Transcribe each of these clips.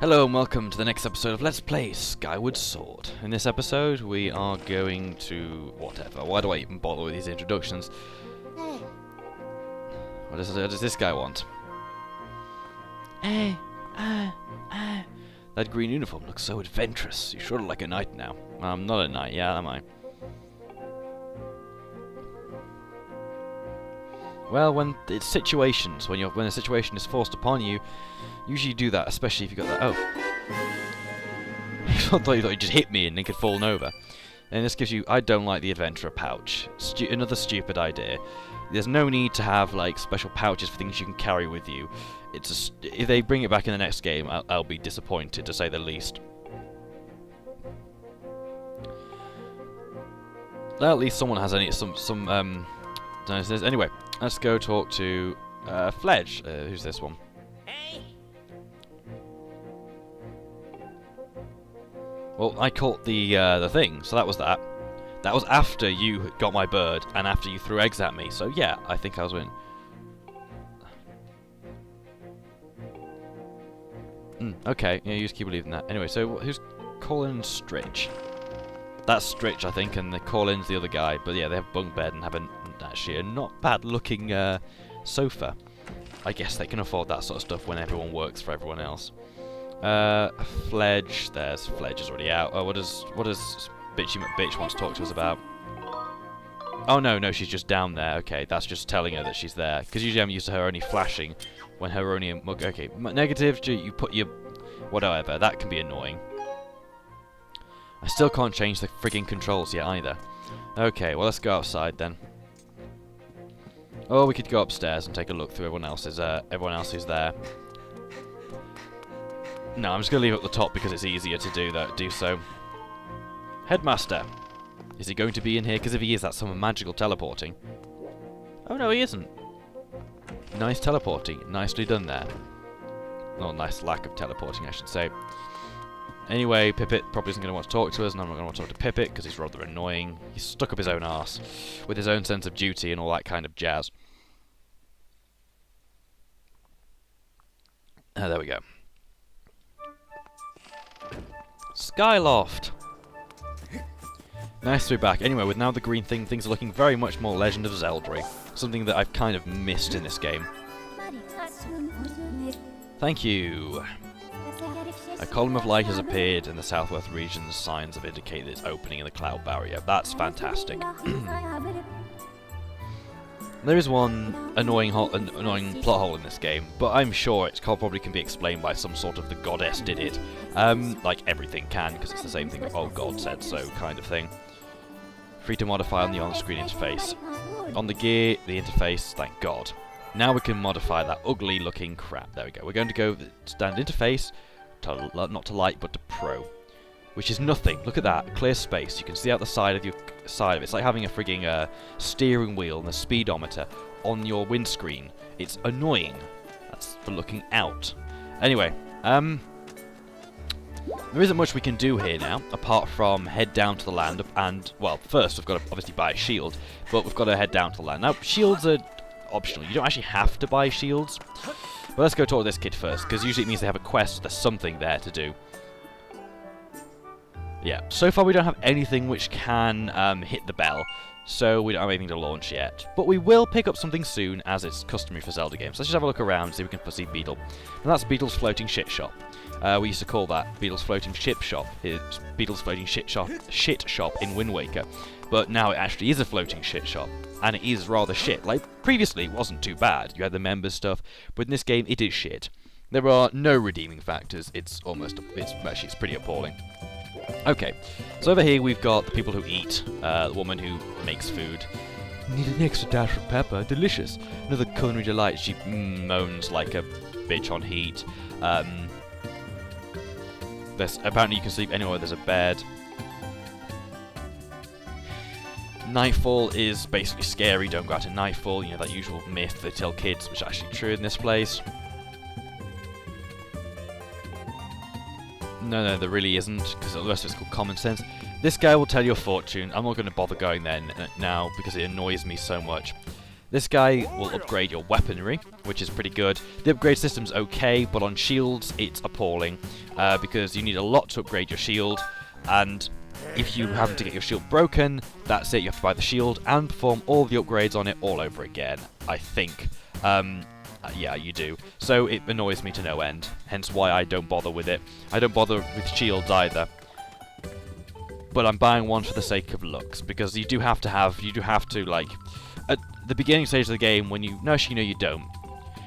Hello and welcome to the next episode of Let's Play Skyward Sword. In this episode we are going to... whatever. Why do I even bother with these introductions? What does this guy want? That green uniform looks so adventurous. You sure look like a knight now. I'm not a knight, yeah, am I? Well, when it's situations, when a situation is forced upon you, usually you do that, especially if you got that. Oh, I thought you just hit me and then could fallen over. And this gives you. I don't like the adventurer pouch. Another stupid idea. There's no need to have like special pouches for things you can carry with you. If they bring it back in the next game, I'll be disappointed to say the least. Well, at least someone has some. Anyway, let's go talk to Fledge. Who's this one? Hey. Well, I caught the thing, so that was that. That was after you got my bird and after you threw eggs at me. So yeah, I think I was winning. Okay, yeah, you just keep believing that. Anyway, so who's Colin Stritch? That's Stritch, I think, and Colin's the other guy. But yeah, they have bunk bed and have actually a not bad looking sofa. I guess they can afford that sort of stuff when everyone works for everyone else. Fledge, there's Fledge is already out. What does Bitchy McBitch want to talk to us about? Oh no, she's just down there. Okay, that's just telling her that she's there. Because usually I'm used to her only flashing when her only okay, negative. You put your whatever. That can be annoying. I still can't change the frigging controls yet either. Okay, well let's go outside then. Or we could go upstairs and take a look through everyone else who's there. No, I'm just gonna leave it at the top because it's easier to do so. Headmaster, is he going to be in here? Because if he is, that's some magical teleporting. Oh no, he isn't. Nice teleporting, nicely done there. Well, nice lack of teleporting, I should say. Anyway, Pippet probably isn't going to want to talk to us, and I'm not going to want to talk to Pippet because he's rather annoying. He's stuck up his own arse with his own sense of duty and all that kind of jazz. There we go. Skyloft! Nice to be back. Anyway, with now the green thing, things are looking very much more Legend of Zelda-y. Something that I've kind of missed in this game. Thank you. A column of light has appeared in the southwest region's signs have indicated its opening in the cloud barrier. That's fantastic. There is one annoying plot hole in this game, but I'm sure it probably can be explained by some sort of the goddess did it. Like everything can, because it's the same thing, oh God said so kind of thing. Free to modify on the on-screen interface. On the gear, the interface, thank God. Now we can modify that ugly looking crap. There we go. We're going to go the standard interface. Not to light, but to pro, which is nothing. Look at that, clear space. You can see out the side of It's like having a frigging steering wheel and a speedometer on your windscreen. It's annoying. That's for looking out. Anyway, there isn't much we can do here now, apart from head down to the land and, well, first we've got to obviously buy a shield, but we've got to head down to the land. Now, shields are optional. You don't actually have to buy shields. But let's go talk to this kid first, because usually it means they have a quest, there's something there to do. Yeah, so far we don't have anything which can hit the bell, so we don't have anything to launch yet. But we will pick up something soon, as it's customary for Zelda games. Let's just have a look around, see if we can see Beetle. And that's Beetle's Floating Shit Shop. We used to call that Beetle's Floating Ship Shop. It's Beetle's Floating Shit Shop in Wind Waker. But now it actually is a floating shit shop, and it is rather shit. Like, previously it wasn't too bad. You had the members stuff, but in this game it is shit. There are no redeeming factors. It's pretty appalling. Okay, so over here we've got the people who eat, the woman who makes food. Need an extra dash of pepper, delicious. Another culinary delight. She moans like a bitch on heat. Apparently you can sleep anywhere there's a bed. Nightfall is basically scary, don't go out at nightfall, you know, that usual myth they tell kids, which is actually true in this place. No, there really isn't, because the rest of it's called common sense. This guy will tell you a fortune. I'm not going to bother going there now, because it annoys me so much. This guy will upgrade your weaponry, which is pretty good. The upgrade system's okay, but on shields it's appalling, because you need a lot to upgrade your shield, and if you happen to get your shield broken, that's it, you have to buy the shield and perform all the upgrades on it all over again, I think. Yeah, you do. So it annoys me to no end, hence why I don't bother with it. I don't bother with shields either. But I'm buying one for the sake of looks, because you do have to, like, at the beginning stage of the game, when you, no, actually, no, you don't.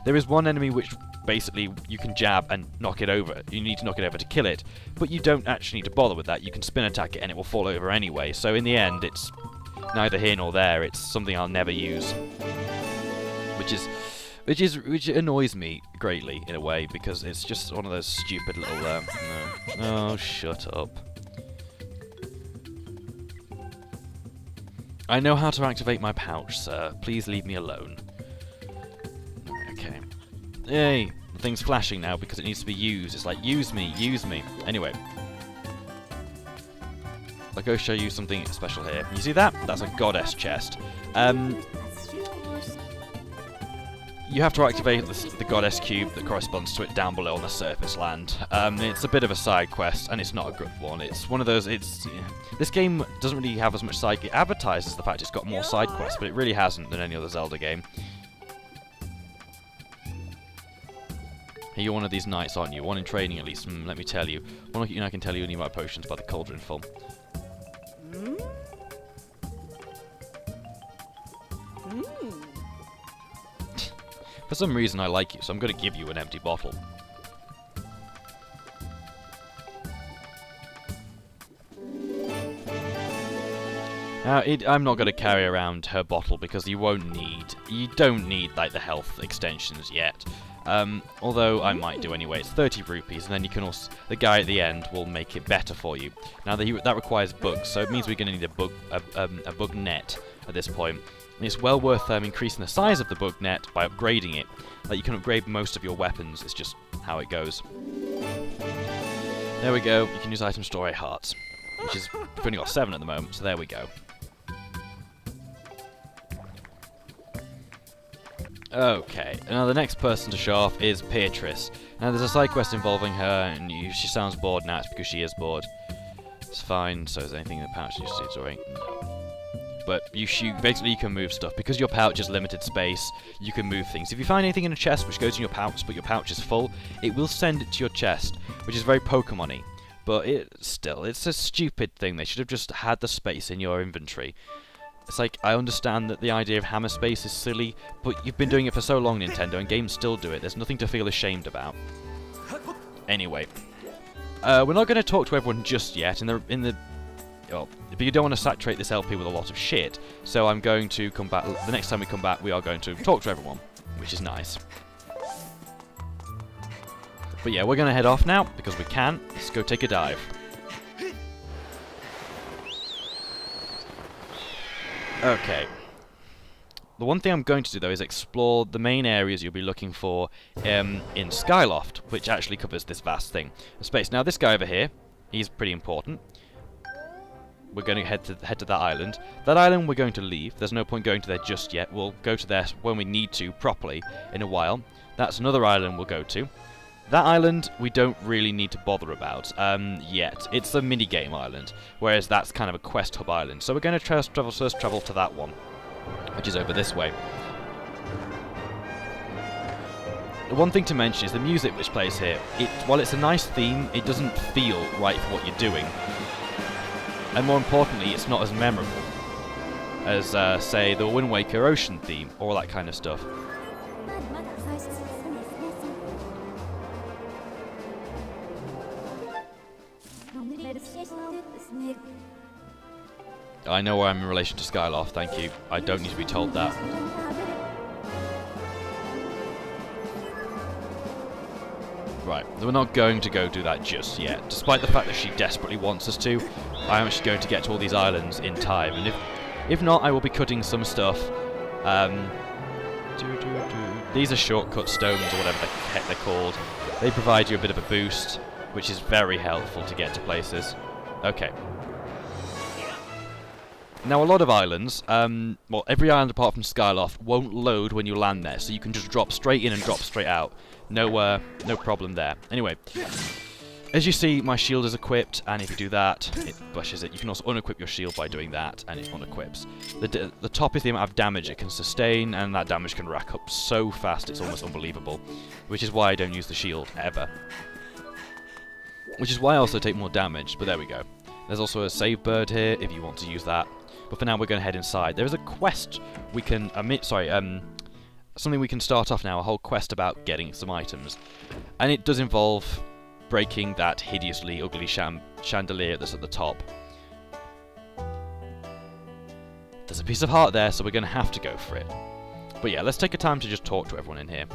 There is one enemy which basically you can jab and knock it over. You need to knock it over to kill it, but you don't actually need to bother with that. You can spin attack it and it will fall over anyway. So in the end, it's neither here nor there. It's something I'll never use, which annoys me greatly in a way, because it's just one of those stupid little. No, oh, shut up. I know how to activate my pouch, sir. Please leave me alone. Okay. Yay! The thing's flashing now because it needs to be used. It's like, use me, use me. Anyway. I'll go show you something special here. You see that? That's a goddess chest. You have to activate the goddess cube that corresponds to it down below on the surface land. It's a bit of a side quest, and it's not a good one. It's one of those. This game doesn't really have as much side. It advertises the fact it's got more side quests, but it really hasn't than any other Zelda game. Hey, you're one of these knights, aren't you? One in training, at least. Let me tell you. One look at you and I can tell you need my potions by the cauldron full. For some reason I like you, so I'm going to give you an empty bottle. Now, I'm not going to carry around her bottle because you don't need like the health extensions yet. Although I might do anyway. It's 30 rupees, and then you can also, the guy at the end will make it better for you. Now that requires bugs, so it means we're going to need a bug net at this point. And it's well worth increasing the size of the bug net by upgrading it. Like, you can upgrade most of your weapons. It's just how it goes. There we go. You can use item store 8 hearts, which is, we've only got 7 at the moment. So there we go. Okay, now the next person to show off is Petrus. Now there's a side quest involving her, and she sounds bored now. It's because she is bored. It's fine. So is there anything in the pouch you see? Sorry, no. But basically you can move stuff. Because your pouch is limited space, you can move things. If you find anything in a chest which goes in your pouch, but your pouch is full, it will send it to your chest, which is very Pokemon-y. But it's a stupid thing. They should have just had the space in your inventory. It's like, I understand that the idea of hammer space is silly, but you've been doing it for so long, Nintendo, and games still do it. There's nothing to feel ashamed about. Anyway. We're not going to talk to everyone just yet. But you don't want to saturate this LP with a lot of shit, so I'm going to come back. The next time we come back, we are going to talk to everyone, which is nice. But yeah, we're going to head off now, because we can. Let's go take a dive. Okay. The one thing I'm going to do, though, is explore the main areas you'll be looking for in Skyloft, which actually covers this vast thing of space. Now, this guy over here, he's pretty important. We're going to head to that island. That island we're going to leave. There's no point going to there just yet. We'll go to there when we need to properly in a while. That's another island we'll go to. That island we don't really need to bother about yet. It's a mini-game island, whereas that's kind of a quest hub island. So we're going to first travel to that one, which is over this way. The one thing to mention is the music which plays here. While it's a nice theme, it doesn't feel right for what you're doing. And more importantly, it's not as memorable as, say, the Wind Waker Ocean theme, or all that kind of stuff. I know where I'm in relation to Skyloft, thank you. I don't need to be told that. Right, we're not going to go do that just yet. Despite the fact that she desperately wants us to, I am actually going to get to all these islands in time. And if not, I will be cutting some stuff. These are shortcut stones, or whatever the heck they're called. They provide you a bit of a boost, which is very helpful to get to places. Okay. Now, a lot of islands, well, every island apart from Skyloft won't load when you land there, so you can just drop straight in and drop straight out. No problem there. Anyway, as you see, my shield is equipped, and if you do that, it bushes it. You can also unequip your shield by doing that, and it unequips. The top is the amount of damage it can sustain, and that damage can rack up so fast it's almost unbelievable, which is why I don't use the shield, ever. Which is why I also take more damage, but there we go. There's also a save bird here, if you want to use that. But for now, we're going to head inside. There is a quest we can something we can start off now, a whole quest about getting some items. And it does involve breaking that hideously ugly chandelier that's at the top. There's a piece of heart there, so we're going to have to go for it. But yeah, let's take a time to just talk to everyone in here.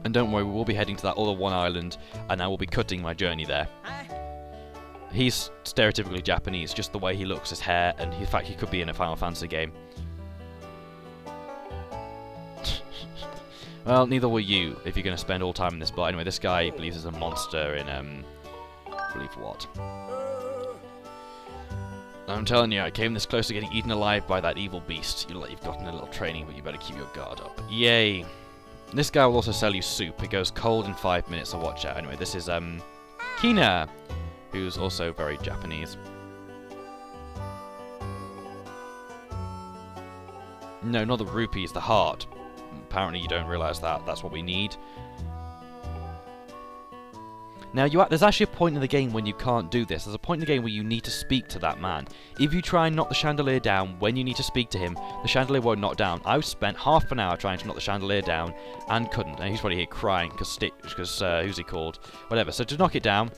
And don't worry, we will be heading to that other one island, and I will be cutting my journey there. He's stereotypically Japanese, just the way he looks, his hair, and in fact he could be in a Final Fantasy game. Well, neither will you, if you're going to spend all time in this bar. Anyway, this guy believes is a monster in, I believe what? I'm telling you, I came this close to getting eaten alive by that evil beast. You've gotten a little training, but you better keep your guard up. Yay! This guy will also sell you soup. It goes cold in 5 minutes, so watch out. Anyway, this is, Kina, who's also very Japanese. No, not the rupees, the heart. Apparently you don't realise that. That's what we need. Now, there's actually a point in the game when you can't do this. There's a point in the game where you need to speak to that man. If you try and knock the chandelier down when you need to speak to him, the chandelier won't knock down. I spent half an hour trying to knock the chandelier down and couldn't. And he's probably here crying because who's he called? Whatever. So to knock it down...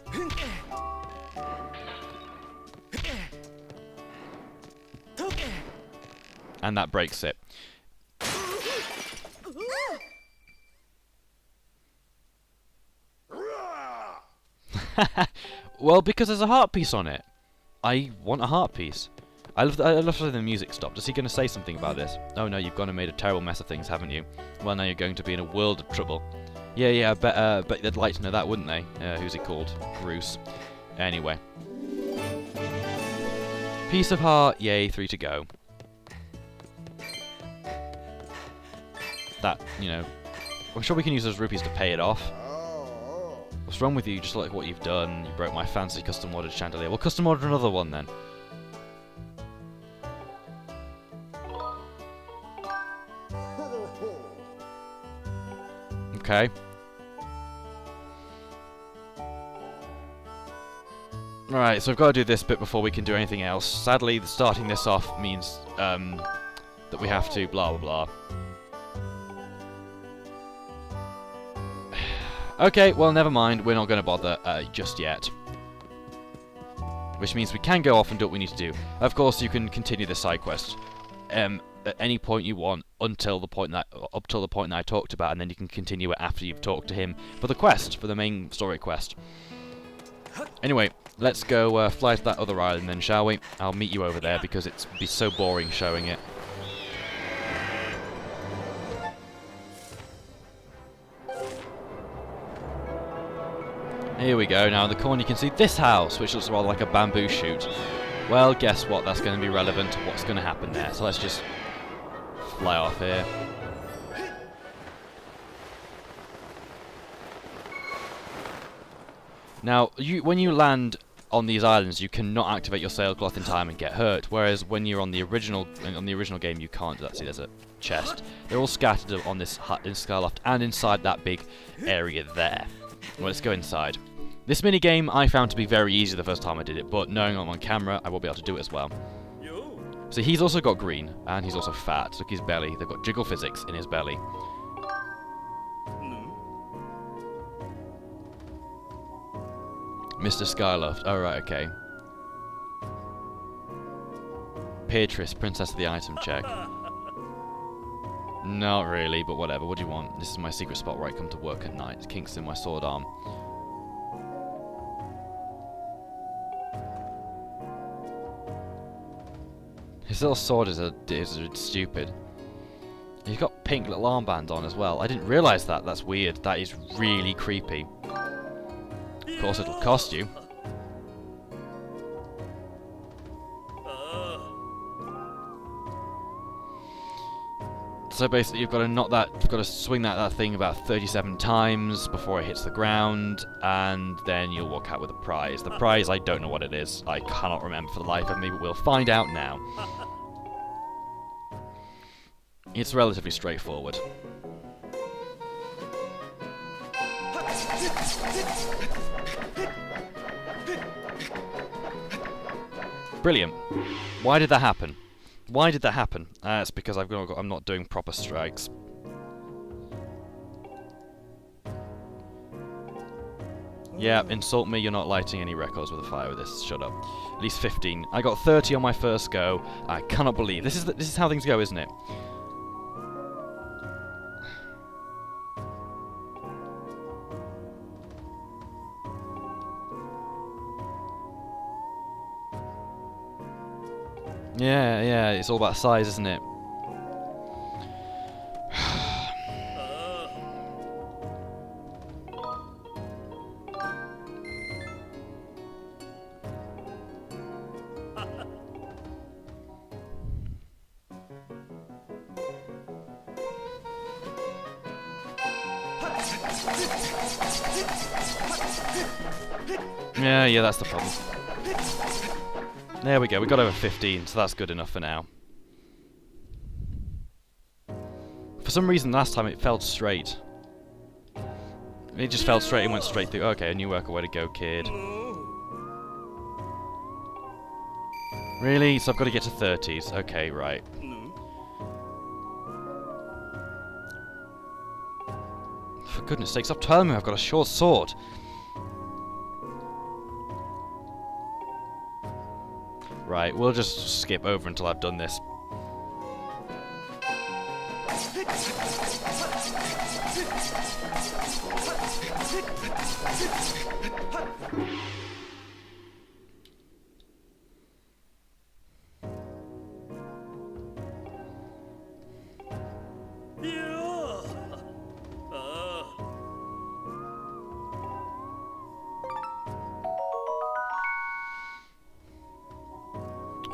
and that breaks it. Well, because there's a heart piece on it. I want a heart piece. I love the music stopped. Is he going to say something about this? Oh no, you've gone and made a terrible mess of things, haven't you? Well, now you're going to be in a world of trouble. Yeah, I bet they'd like to know that, wouldn't they? Who's he called? Bruce. Anyway. Piece of heart, yay, 3 to go. That, I'm sure we can use those rupees to pay it off. What's wrong with you? Just like what you've done. You broke my fancy custom ordered chandelier. Well, custom order another one then. Okay. Right, so I've got to do this bit before we can do anything else. Sadly, starting this off means that we have to blah blah blah. Okay, well, never mind. We're not going to bother just yet. Which means we can go off and do what we need to do. Of course, you can continue the side quest at any point you want up till the point that I talked about, and then you can continue it after you've talked to him for the main story quest. Anyway, let's go fly to that other island then, shall we? I'll meet you over there because it'd be so boring showing it. Here we go. Now in the corner you can see this house, which looks rather like a bamboo shoot. Well, guess what? That's going to be relevant to what's going to happen there. So let's just fly off here. Now, when you land on these islands, you cannot activate your sailcloth in time and get hurt. Whereas when you're on the original game, you can't do that. See, there's a chest. They're all scattered on this hut in Skyloft and inside that big area there. Well, let's go inside. This minigame I found to be very easy the first time I did it, but knowing I'm on camera, I will be able to do it as well. So he's also got green, and he's also fat. Look at his belly. They've got jiggle physics in his belly. Mr. Skyloft. Oh, right, okay. Petrus, Princess of the Item Check. Not really, but whatever. What do you want? This is my secret spot where I come to work at night. Kinks in my sword arm. His little sword is stupid. He's got pink little armband on as well. I didn't realise that. That's weird. That is really creepy. Of course, it'll cost you. So basically, you've got to swing that thing about 37 times before it hits the ground, and then you'll walk out with a prize. The prize, I don't know what it is. I cannot remember for the life of me, but we'll find out now. It's relatively straightforward. Brilliant. Why did that happen? Why did that happen? It's because I'm not doing proper strikes. Yeah, insult me, you're not lighting any records with a fire with this. Shut up. At least 15. I got 30 on my first go. I cannot believe. This is how things go, isn't it? Yeah, it's all about size, isn't it? Yeah, that's the problem. There we go, we got over 15, so that's good enough for now. For some reason last time it felt straight. It just felt straight and went straight through. Okay, a new worker, way to go, kid. Really? So I've got to get to 30s. Okay, right. For goodness sakes, stop telling me I've got a short sword. Right, we'll just skip over until I've done this.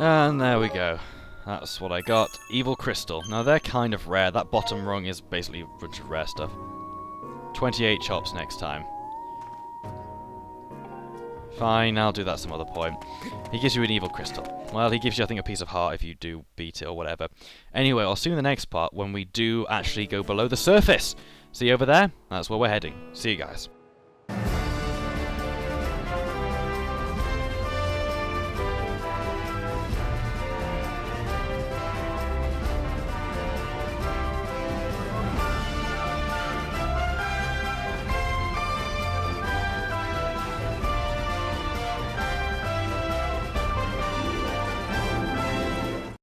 And there we go. That's what I got. Evil Crystal. Now they're kind of rare. That bottom rung is basically a bunch of rare stuff. 28 chops next time. Fine, I'll do that some other point. He gives you an Evil Crystal. Well, he gives you, I think, a piece of heart if you do beat it or whatever. Anyway, I'll see you in the next part when we do actually go below the surface. See you over there? That's where we're heading. See you guys.